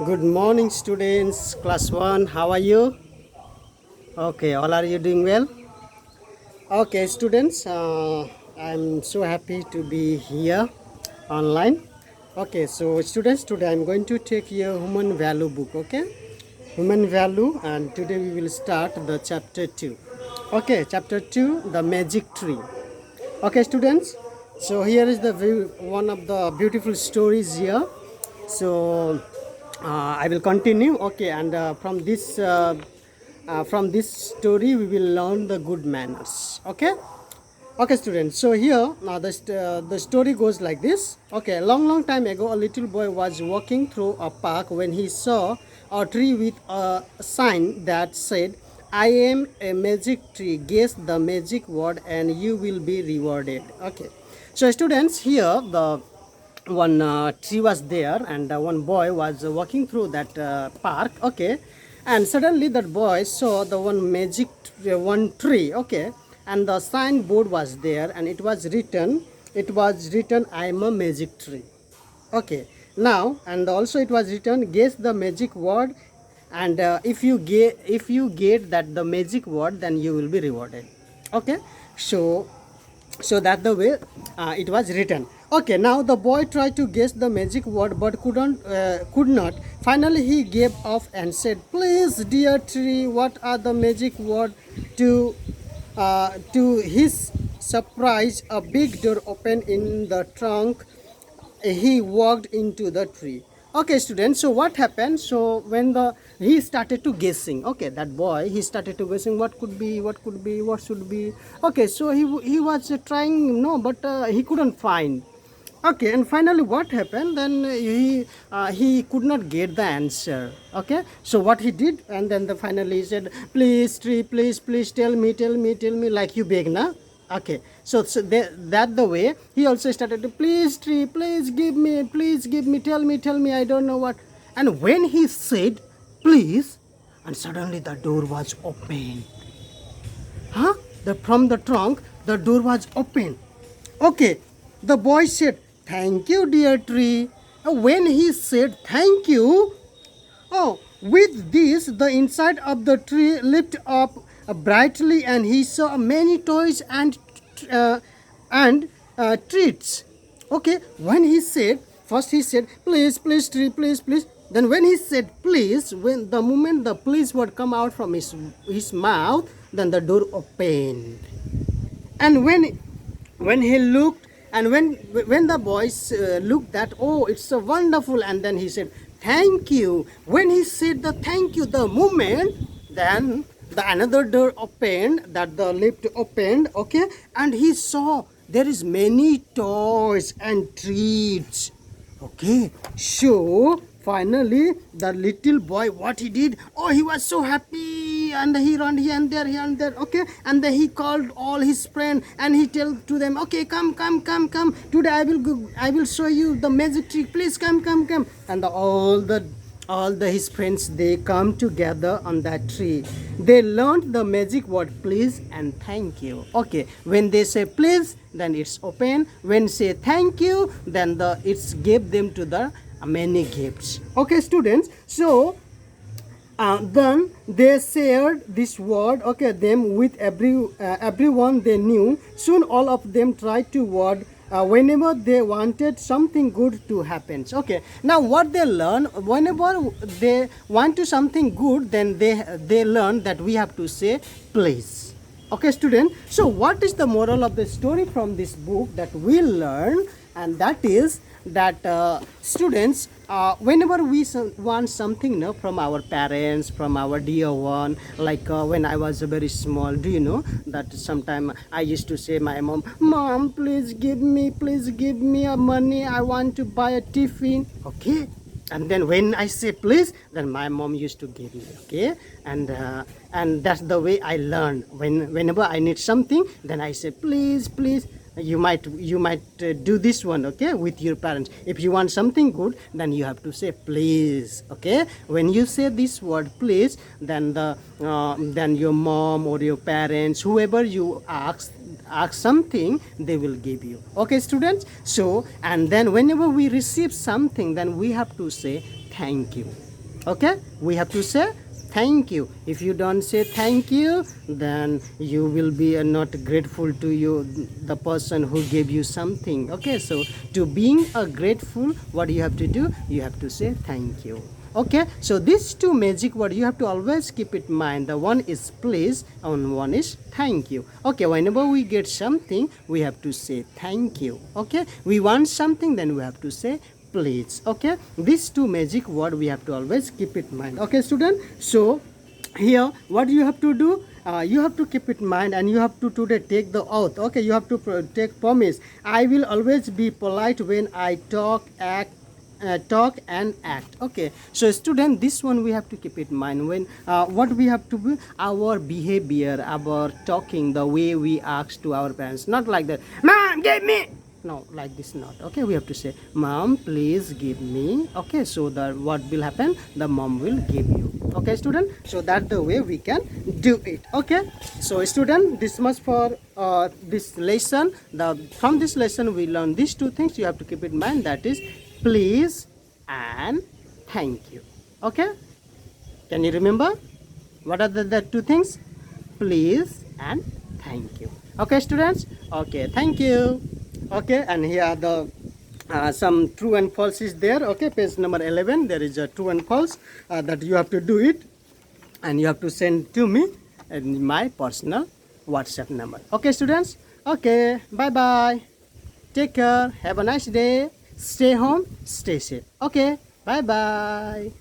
Good morning, students. Class 1, how are you? Okay, all are you doing well? Okay, students, I'm so happy to be here online. Okay, so students, today I'm going to take your human value book, okay? Human value, and today we will start the chapter 2. Okay, chapter 2, the magic tree. Okay, students, so here is the one of the beautiful stories here. So I will continue. Okay, and from this story we will learn the good manners. Okay. Okay, students. So here now the story goes like this. Okay, a long time ago, a little boy was walking through a park when he saw a tree with a sign that said, "I am a magic tree. Guess the magic word, and you will be rewarded." Okay. So students, here the one tree was there, and one boy was walking through that park. Okay, and suddenly that boy saw the one tree. Okay, and the signboard was there, and it was written, "I am a magic tree." Okay, now, and also it was written, "Guess the magic word, and if you get that the magic word, then you will be rewarded." Okay, so that the way it was written. Okay, now the boy tried to guess the magic word but could not. Finally he gave up and said, "Please, dear tree, what are the magic word?" To his surprise, a big door opened in the trunk. He walked into the tree. Okay, students, so what happened? So when the he started to guessing. Okay, that boy, he started to guessing what should be. Okay, so he was trying, no, but he couldn't find. Okay, and finally what happened? Then he could not get the answer. Okay, so what he did, and then finally he said, "Please tree, please tell me, like you beg na." Okay, so that the way he also started to, "Please tree, please give me, tell me, I don't know what." And when he said please, and suddenly the door was open. Huh? From the trunk, the door was open. Okay, the boy said, "Thank you, dear tree." When he said thank you, oh, with this, the inside of the tree lit up brightly, and he saw many toys uh, and treats. Okay, when he said, first he said, "Please, tree, please." Then when he said please, when the moment the please word come out from his mouth, then the door opened. And when he looked, and when the boys looked that, oh, it's so wonderful, and then he said thank you. When he said the thank you, the moment, then the another door opened, that the lift opened. Okay, and he saw there is many toys and treats. Okay, so finally the little boy, what he did, oh, he was so happy, and he ran here and there. Okay, and then he called all his friends, and he tell to them, "Okay, come, today I will show you the magic trick, please come." And all the his friends, they come together on that tree. They learned the magic word please and thank you. Okay, when they say please, then it's open. When say thank you, then it's give them to the many gifts. Okay, students, so then they shared this word, okay, them with everyone they knew. Soon all of them tried to word whenever they wanted something good to happen. Okay, now what they learn, whenever they want to something good, then they learn that we have to say please. Okay, student, so what is the moral of the story from this book that we learn? And that is that students, whenever we want something, no, from our parents, from our dear one, like when I was very small, do you know that sometime I used to say my mom, please give me a money, I want to buy a tiffin. Okay, and then when I say please, then my mom used to give me. Okay, and that's the way I learned. Whenever I need something, then I say please. You might do this one, okay, with your parents. If you want something good, then you have to say please. Okay, when you say this word please, then your mom or your parents, whoever you ask, ask something, they will give you. Okay, students? So, and then whenever we receive something, then we have to say thank you. Okay, we have to say thank you. If you don't say thank you, then you will be not grateful to you, the person who gave you something. Okay, so to being a grateful, what you have to do, you have to say thank you. Okay, so these two magic word you have to always keep it in mind. The one is please and one is thank you. Okay, whenever we get something, we have to say thank you. Okay, we want something, then we have to say please. Okay, these two magic word we have to always keep it in mind. Okay, student, so here what you have to do, you have to keep it in mind, and you have to today take the oath. Okay, you have to take promise. I will always be polite when I talk and act. Okay, so student, this one we have to keep it in mind. When what we have to be, our behavior, our talking, the way we ask to our parents, not like that, mom give me, no, like this not. Okay, we have to say, mom please give me. Okay, so that what will happen, the mom will give you. Okay, student, so that's the way we can do it. Okay, so student, this much for this lesson. From this lesson we learn these two things. You have to keep it in mind, that is please and thank you. Okay, can you remember what are the two things? Please and thank you. Okay, students. Okay, thank you. Okay, and here are the some true and false is there. Okay, page number 11, there is a true and false that you have to do it, and you have to send to me in my personal WhatsApp number. Okay, students. Okay, bye bye, take care, have a nice day, stay home, stay safe. Okay, bye bye.